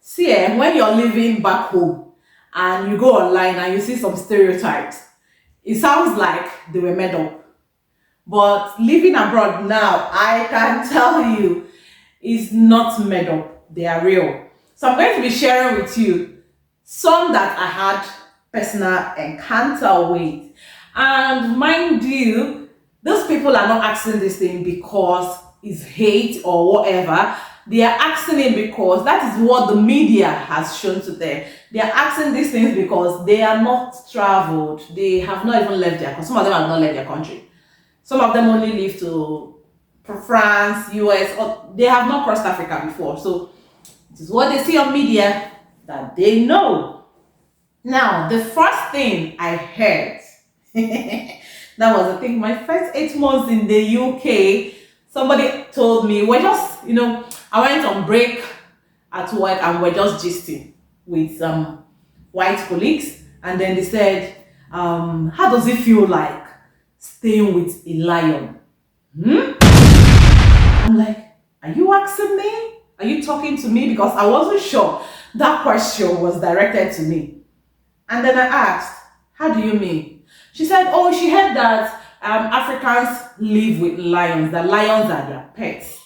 See, when you're living back home and you go online and you see some stereotypes, it sounds like they were made up. But living abroad now, I can tell you, it's not made up. They are real. So I'm going to be sharing with you some that I had personal encounter with. And mind you, those people are not asking this thing because it's hate or whatever. They are asking it because that is what the media has shown to them. They are asking these things because they are not traveled. They have not even left their country. Some of them have not left their country. Some of them only live to France, US, or they have not crossed Africa before. So this is what they see on media that they know. Now, the first thing I heard, that was, I think, my first 8 months in the UK. Somebody told me, we're just, I went on break at work and we're just gisting with some white colleagues. And then they said, how does it feel like staying with a lion? I'm like, are you asking me? Are you talking to me? Because I wasn't sure that question was directed to me. And then I asked, how do you mean? She said, oh, she heard that Africans live with lions, that lions are their pets.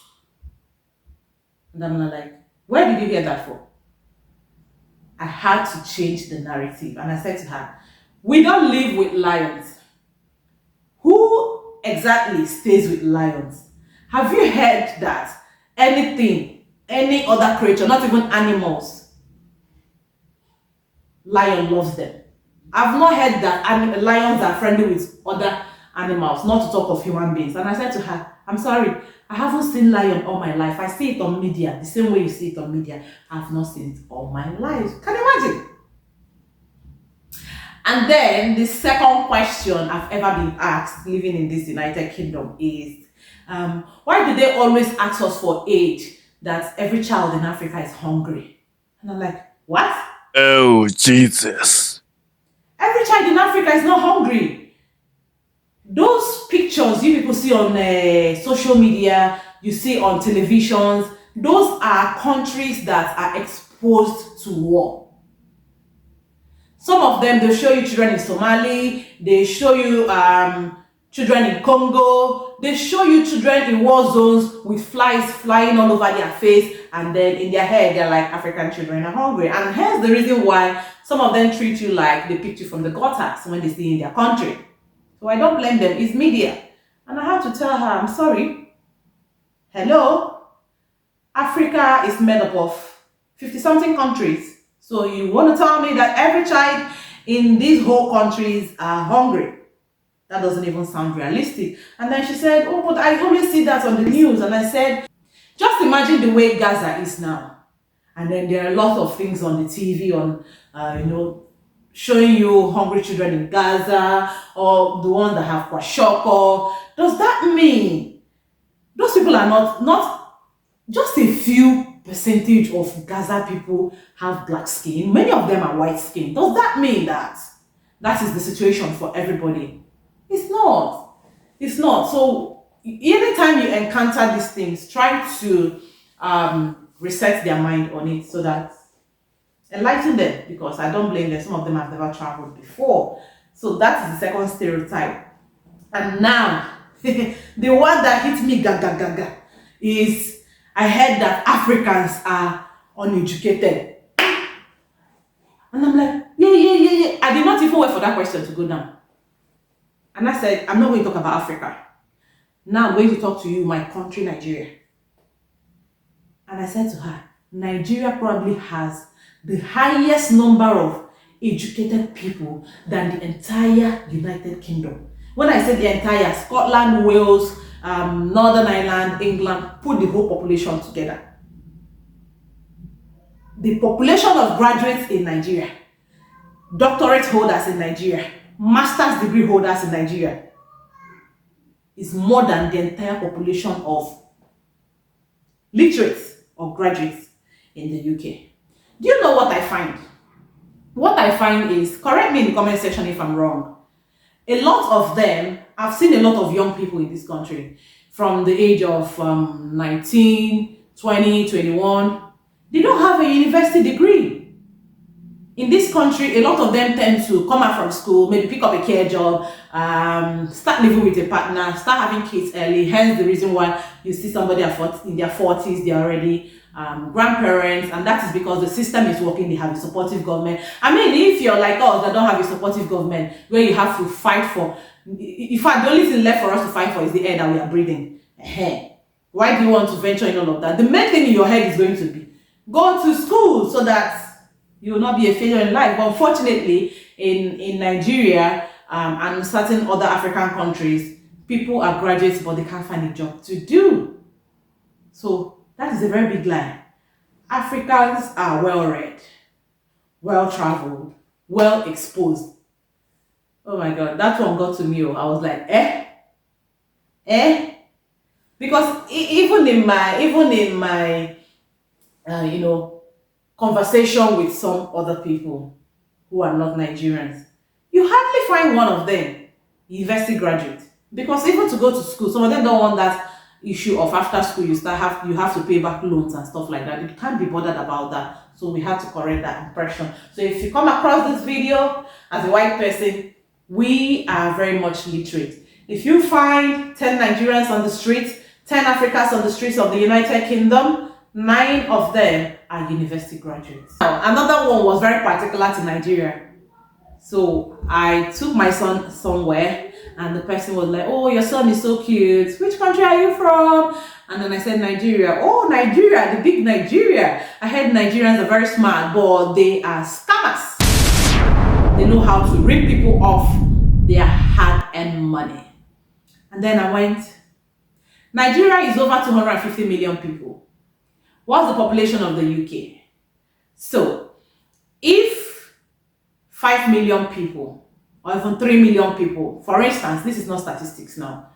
And I'm like, where did you hear that from? I had to change the narrative. And I said to her, we don't live with lions. Who exactly stays with lions? Have you heard that anything, any other creature, not even animals, lion loves them? I've not heard that lions are friendly with other animals, not to talk of human beings. And I said to her, I'm sorry, I haven't seen lion all my life. I see it on media, the same way you see it on media. I've not seen it all my life. Can you imagine? And then the second question I've ever been asked living in this United Kingdom is, why do they always ask us for aid that every child in Africa is hungry? And I'm like, what? Oh, Jesus. Every child in Africa is not hungry. Those pictures you people see on social media, you see on televisions, those are countries that are exposed to war. Some of them, they'll show you children in Somali, they show you children in Congo, they show you children in war zones with flies flying all over their face, and then in their head, they're like, African children are hungry. And here's the reason why some of them treat you like they picked you from the gutters when they see in their country. So I don't blame them, it's media. And I have to tell her, I'm sorry. Hello? Africa is made up of 50-something countries. So you want to tell me that every child in these whole countries are hungry? That doesn't even sound realistic. And then she said, oh, but I always see that on the news. And I said, just imagine the way Gaza is now. And then there are a lot of things on the TV on, showing you hungry children in Gaza or the ones that have kwashiorkor. Does that mean those people are not just a few percentage of Gaza people have black skin? Many of them are white skin. Does that mean that that is the situation for everybody? It's not. It's not. So anytime you encounter these things, try to reset their mind on it so that enlighten them, because I don't blame them. Some of them have never traveled before. So that is the second stereotype. And now, the one that hit me gaga is, I heard that Africans are uneducated. And I'm like, yeah. I did not even wait for that question to go down. And I said, I'm not going to talk about Africa. Now I'm going to talk to you, my country, Nigeria. And I said to her, Nigeria probably has the highest number of educated people than the entire United Kingdom. When I say the entire, Scotland, Wales, Northern Ireland, England, put the whole population together. The population of graduates in Nigeria, doctorate holders in Nigeria, master's degree holders in Nigeria is more than the entire population of literates or graduates in the UK. Do you know what I find? What I find is, correct me in the comment section if I'm wrong, a lot of them, I've seen a lot of young people in this country from the age of 19, 20, 21. They don't have a university degree. In this country, a lot of them tend to come out from school, maybe pick up a care job, start living with a partner, start having kids early. Hence the reason why you see somebody in their 40s, they're already grandparents, and that is because the system is working. They have a supportive government. I mean, if you're like us that don't have a supportive government where you have to fight for, in fact, the only thing left for us to fight for is the air that we are breathing. Why do you want to venture in all of that? The main thing in your head is going to be go to school so that you will not be a failure in life. But unfortunately, in Nigeria and certain other African countries, people are graduates but they can't find a job to do. So that is a very big lie. Africans are well-read, well-traveled, well-exposed. Oh my God, that one got to me. I was like, because even in my conversation with some other people who are not Nigerians, you hardly find one of them university graduate. Because even to go to school, some of them don't want that issue of after school you have to pay back loans and stuff like that. You can't be bothered about that. So we have to correct that impression. So if you come across this video as a white person, we are very much literate. If you find 10 Nigerians on the streets, 10 Africans on the streets of the United Kingdom, 9 of them are university graduates. Now, another one was very particular to Nigeria. So I took my son somewhere and the person was like, oh, your son is so cute. Which country are you from? And then I said, Nigeria. Oh, Nigeria, the big Nigeria. I heard Nigerians are very smart, but they are scammers. They know how to rip people off their hard-earned money. And then I went, Nigeria is over 250 million people. What's the population of the UK? So, if 5 million people, or even 3 million people, for instance, this is not statistics now,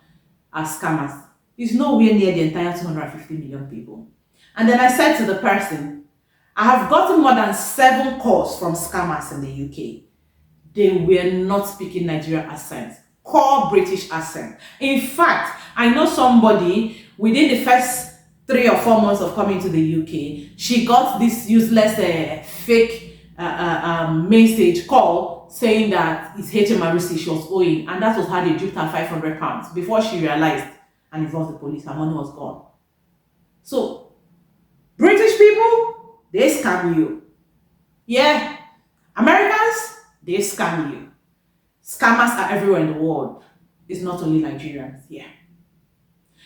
are scammers, it's nowhere near the entire 250 million people. And then I said to the person, I have gotten more than 7 calls from scammers in the UK. They were not speaking Nigerian accent, core British accent. In fact, I know somebody within the first 3 or 4 months of coming to the UK, she got this useless fake message call saying that it's HMRC she was owing, and that was how they duped her £500 before she realized and involved the police. Her money was gone. So, British people, they scam you. Yeah, Americans, they scam you. Scammers are everywhere in the world. It's not only Nigerians. Yeah.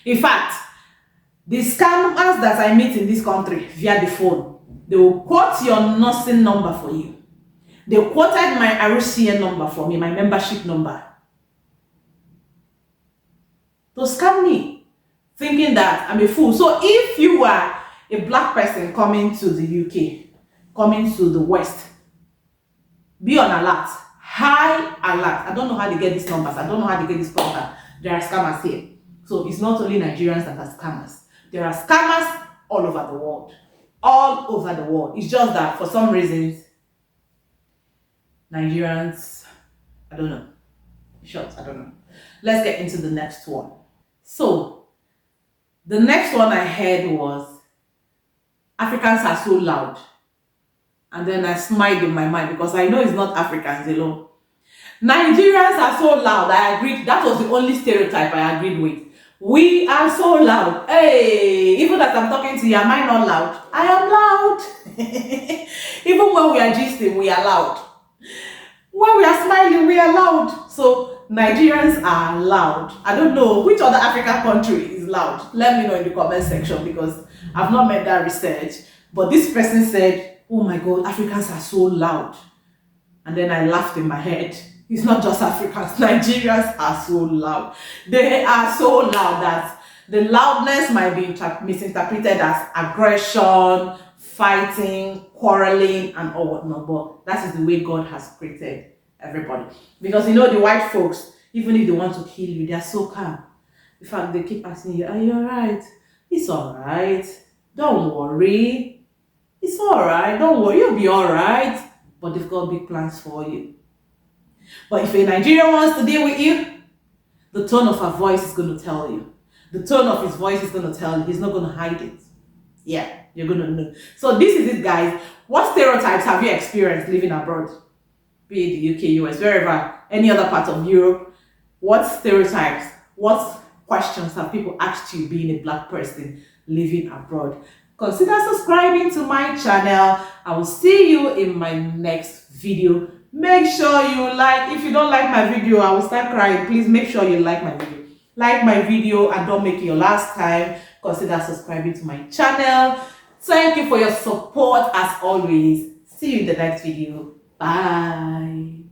In fact, the scammers that I meet in this country via the phone, they will quote your nursing number for you. They quoted my RCN number for me, my membership number, to scam me, thinking that I'm a fool. So if you are a black person coming to the UK, coming to the West, be on alert, high alert. I don't know how they get these numbers. I don't know how they get this contact. There are scammers here. So it's not only Nigerians that are scammers. There are scammers all over the world. All over the world. It's just that for some reasons, Nigerians, I don't know. Short, I don't know. Let's get into the next one. So, the next one I heard was, Africans are so loud. And then I smiled in my mind because I know it's not Africans alone. Nigerians are so loud. I agreed. That was the only stereotype I agreed with. We are so loud. Hey, even as I'm talking to you, am I not loud? I am loud. Even when we are gisting, we are loud. When we are smiling, we are loud. So Nigerians are loud. I don't know which other African country is loud. Let me know in the comment section because I've not made that research. But this person said, oh my God, Africans are so loud. And then I laughed in my head. It's not just Africans. Nigerians are so loud. They are so loud that the loudness might be misinterpreted as aggression, fighting, quarreling, and all whatnot. But that is the way God has created everybody. Because you know the white folks, even if they want to kill you, they are so calm. In fact, they keep asking you, are you alright? It's alright. Don't worry. It's alright. Don't worry. You'll be alright. But they've got big plans for you. But if a Nigerian wants to deal with you, the tone of her voice is going to tell you. The tone of his voice is going to tell you. He's not going to hide it. Yeah. you're gonna know. So this is it, guys. What stereotypes have you experienced living abroad? Be it the UK, US, wherever, any other part of Europe. What stereotypes, what questions have people asked you being a black person living abroad? Consider subscribing to my channel. I will see you in my next video. Make sure you like. If you don't like my video, I will start crying. Please make sure you like my video. Like my video and don't make it your last time. Consider subscribing to my channel. Thank you for your support as always. See you in the next video. Bye.